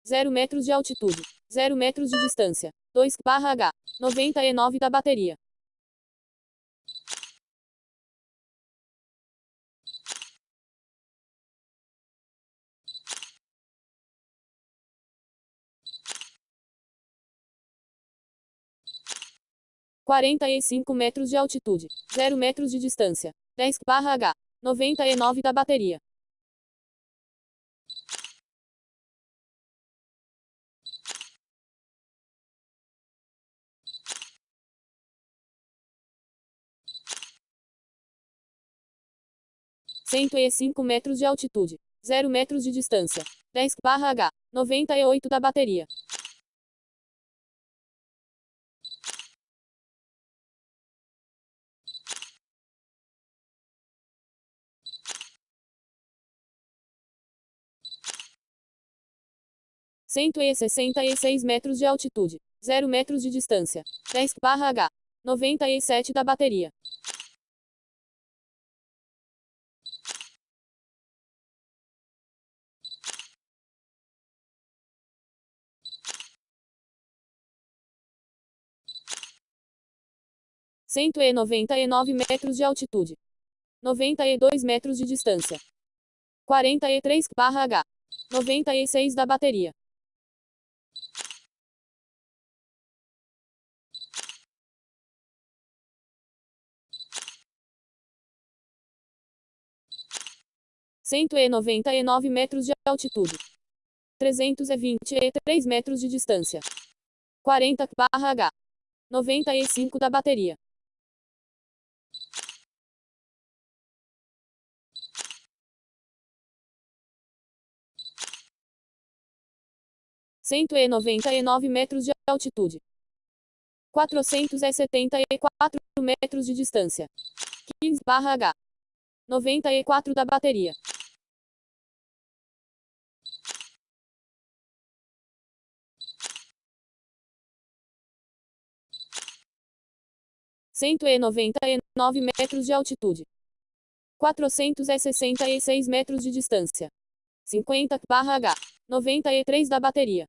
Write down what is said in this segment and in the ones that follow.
0 metros de altitude. 0 metros de distância. 2/H. 99 da bateria. Quarenta e 5 metros de altitude. 0 metros de distância. 10/H. 99 da bateria. Cento e 5 metros de altitude. 0 metros de distância. 10/H. 98 da bateria. Cento e 66 metros de altitude. 0 metros de distância. 10/H. 97 da bateria. Cento e 99 metros de altitude. 92 metros de distância. 43/H. 96 da bateria. Cento e 99 metros de altitude. 323 metros de distância. 40/H. 95 da bateria. Cento e 99 metros de altitude. 474 metros de distância. 15/H. 94 da bateria. Cento e 99 metros de altitude. 466 metros de distância. 50/H. 93 da bateria.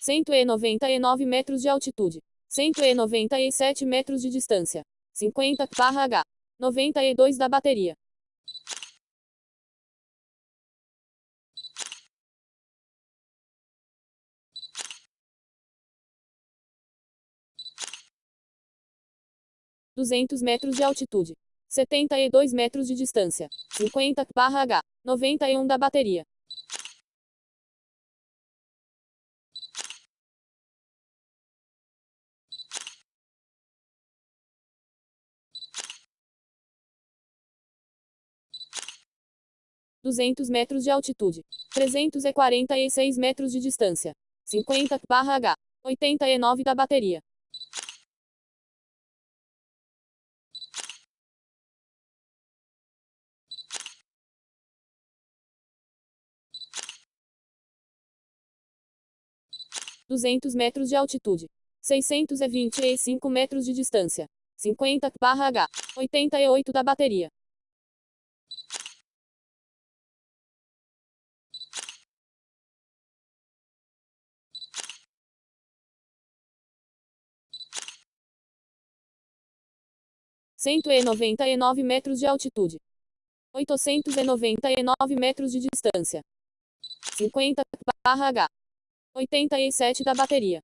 Cento e 99 metros de altitude. 197 metros de distância. 50/H. 92 da bateria. Duzentos metros de altitude. 72 metros de distância. 50/H. 91 da bateria. Duzentos metros de altitude. 346 metros de distância. 50/H. 89 da bateria. Duzentos metros de altitude. 625 metros de distância. 50/H. 88 da bateria. Cento e 99 metros de altitude. 899 metros de distância. 50/H. 87 da bateria.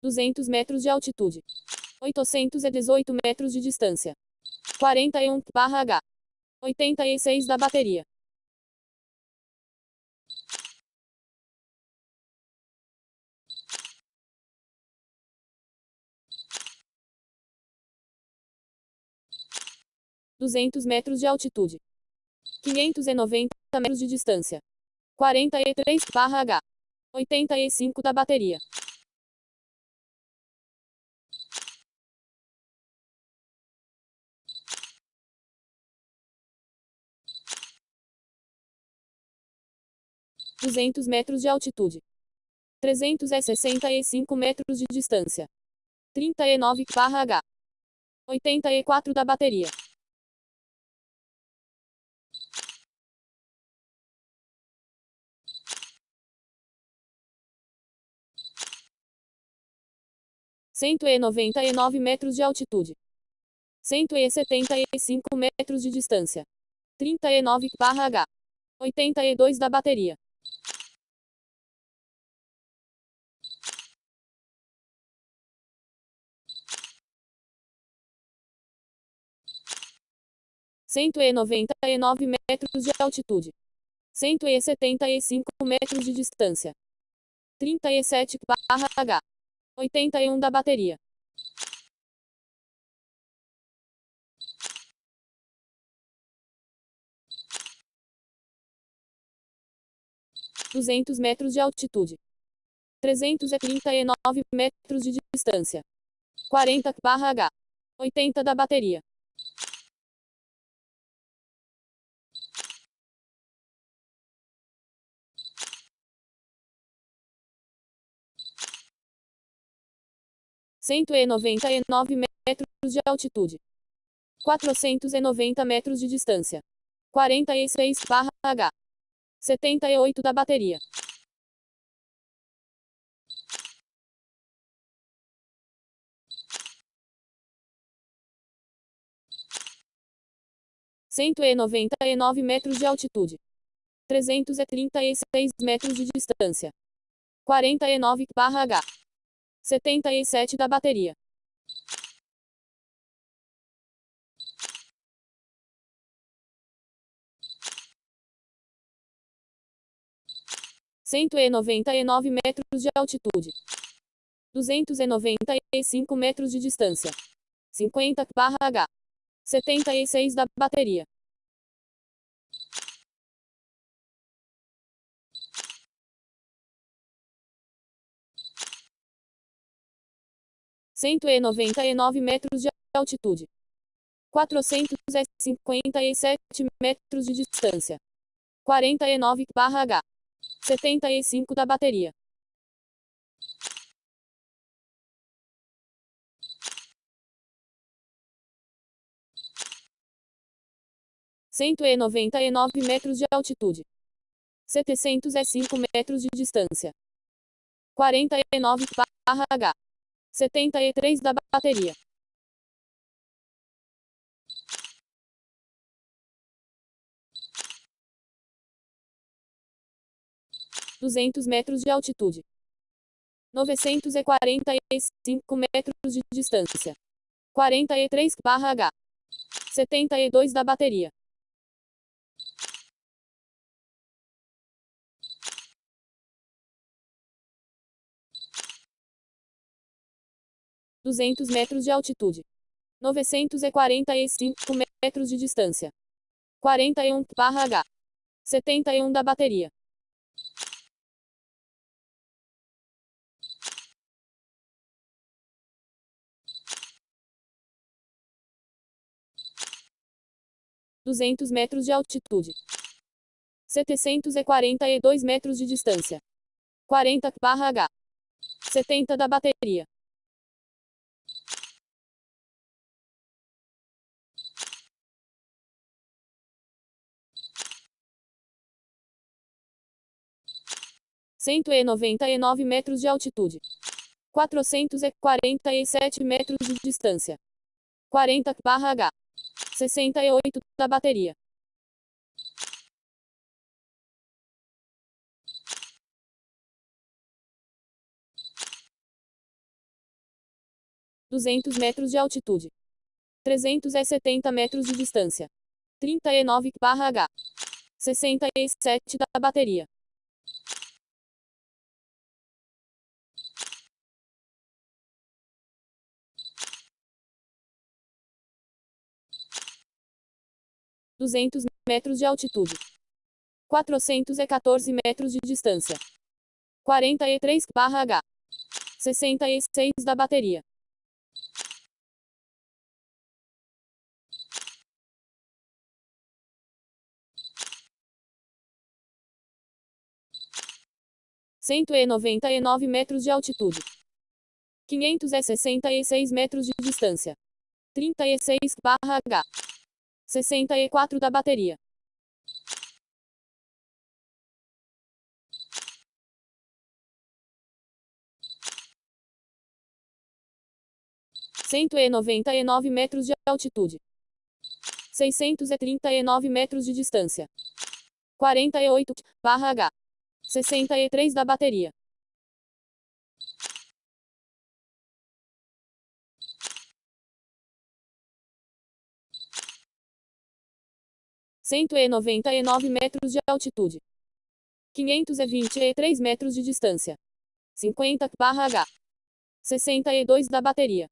Duzentos metros de altitude. 818 metros de distância. 41/H. 86 da bateria. Duzentos metros de altitude. 590 metros de distância. 43/H. 85 da bateria. 200 metros de altitude. 365 metros de distância. 39/H. 84 da bateria. Cento e 99 metros de altitude. 175 metros de distância. 39/H. 82 da bateria. Cento e 99 metros de altitude. 175 metros de distância. 37/H. 81 da bateria. (200 metros de altitude. 339 metros de distância. 40/H. 80 da bateria. Cento e 99 metros de altitude. 490 metros de distância. 46/H. 78 da bateria. Cento e 99 metros de altitude. 336 metros de distância. 49/H. 77 da bateria. Cento e 99 metros de altitude. 295 metros de distância. 50/H. 76 da bateria. Cento e 99 metros de altitude. 457 metros de distância. 49/H. 75 da bateria. Cento e 99 metros de altitude. 705 metros de distância. 49/H. 73 da bateria. 200 metros de altitude. 945 metros de distância. 43/H. 72 da bateria. (200 metros de altitude. 945 metros de distância. 41/H. 71 da bateria. 200 metros de altitude. 742 metros de distância. 40/H. 70 da bateria. Cento e 99 metros de altitude. 447 metros de distância. 40/H. 68 da bateria. 200 metros de altitude. 370 metros de distância. 39/H. 67 da bateria. 200 metros de altitude. 414 metros de distância. 43/H. 66 da bateria. 199 metros de altitude. 566 metros de distância. 36/H. 64 da bateria. Cento e 99 metros de altitude. 639 metros de distância. 48/H. 63 da bateria. Cento e 99 metros de altitude. 523 metros de distância. 50/H. 62 da bateria.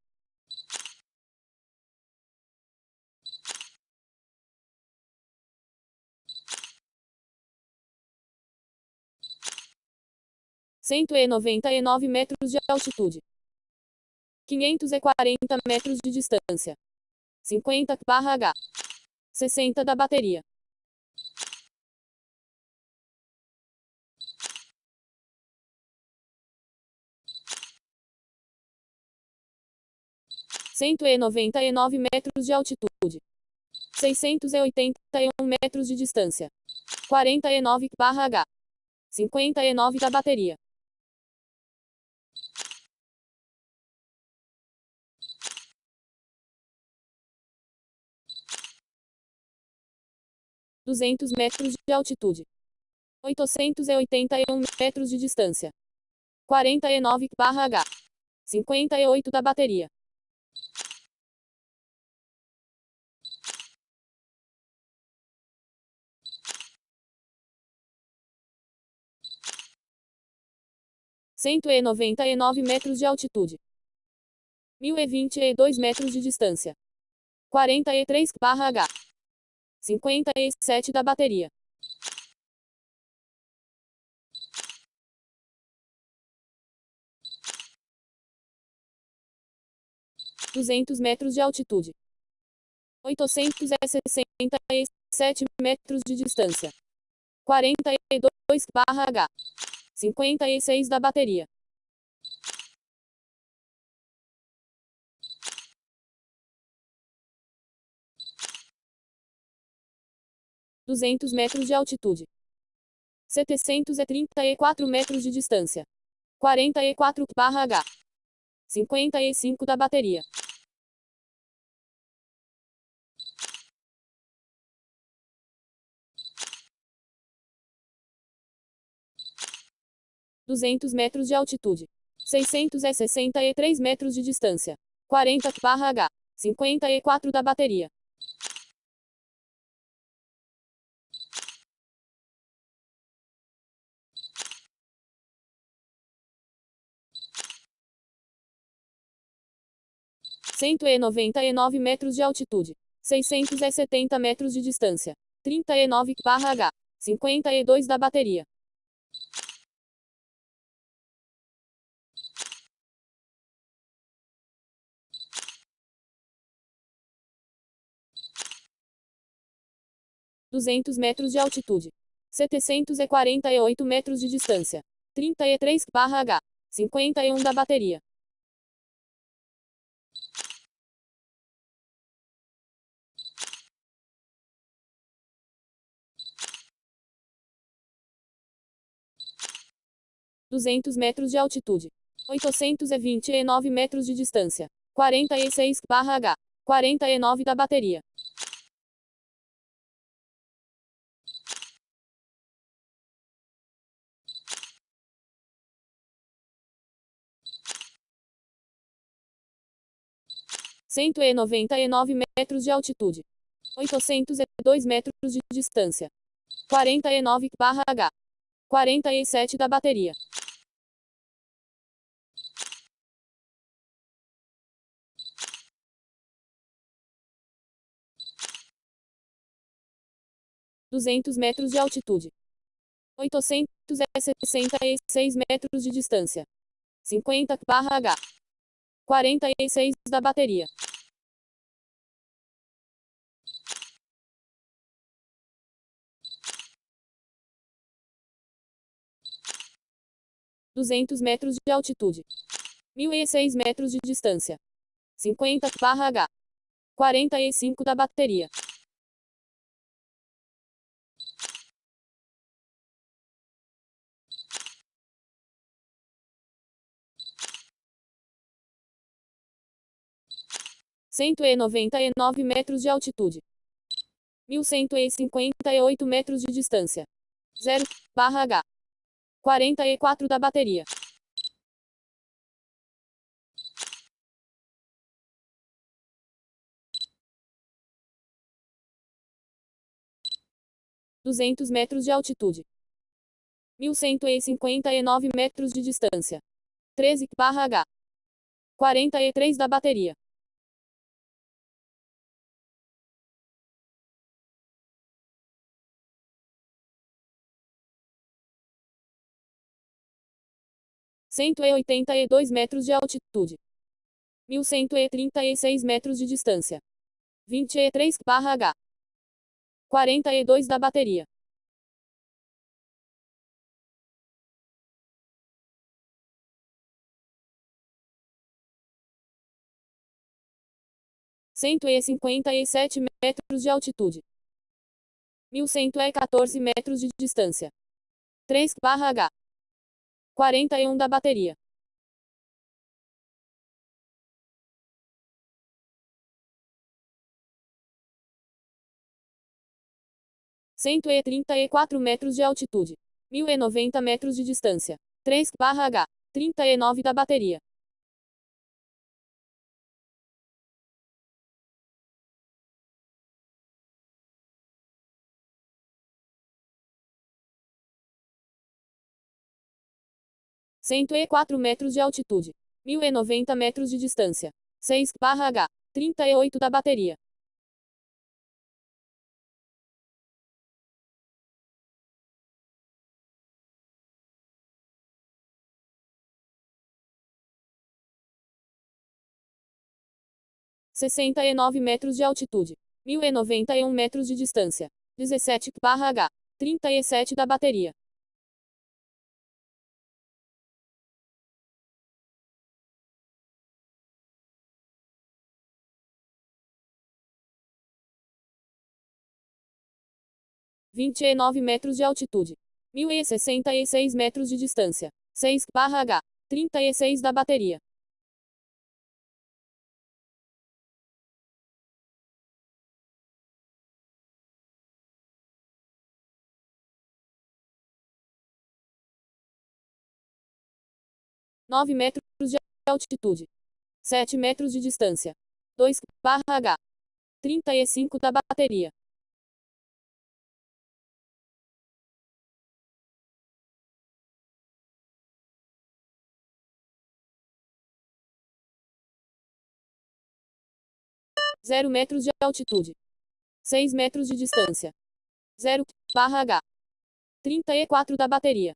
Cento e 99 metros de altitude. 540 metros de distância. 50/H. 60 da bateria. Cento e 99 metros de altitude. 681 metros de distância. 49/H. 59 da bateria. 200 metros de altitude. 881 metros de distância. 49/H. 58 da bateria. 199 metros de altitude. 1022 metros de distância. 43/H. 57 da bateria. 200 metros de altitude. 867 metros de distância. 42/H. 56 da bateria. 200 metros de altitude. 734 metros de distância. 44/H. 55 da bateria. 200 metros de altitude. 663 metros de distância. 40/H. 54 da bateria. 199 metros de altitude. 670 metros de distância. 39/H. 52 da bateria. 200 metros de altitude. 748 metros de distância. 33/H. 51 da bateria. 200 metros de altitude. 829 metros de distância. 46/H. 49 da bateria. 199 metros de altitude. 802 metros de distância. 49/H. 47 da bateria. 200 metros de altitude. 866 metros de distância. 50/H. 46 da bateria. 200 metros de altitude. 1006 metros de distância. 50/H. 45 da bateria. Cento e 99 metros de altitude. 1158 metros de distância. 0/H. 44 da bateria. (200 metros de altitude. 1159 metros de distância. 13/H. 43 da bateria. Cento e 82 metros de altitude. 1136 metros de distância. 23/H. 42 da bateria. Cento e 57 metros de altitude. 1114 metros de distância. 3/H. 41 da bateria. Cento e 34 metros de altitude. 1090 metros de distância. 3/H. 39 da bateria. Cento e 4 metros de altitude. 1090 metros de distância. 6/H. 38 da bateria. Sessenta e 9 metros de altitude. 1091 metros de distância. 17/H. 37 da bateria. Vinte e 9 metros de altitude. 1066 metros de distância. 6/H. 36 da bateria. Nove metros de altitude. 7 metros de distância. 2/H. 35 da bateria. Zero metros de altitude. 6 metros de distância. 0/H. 34 da bateria.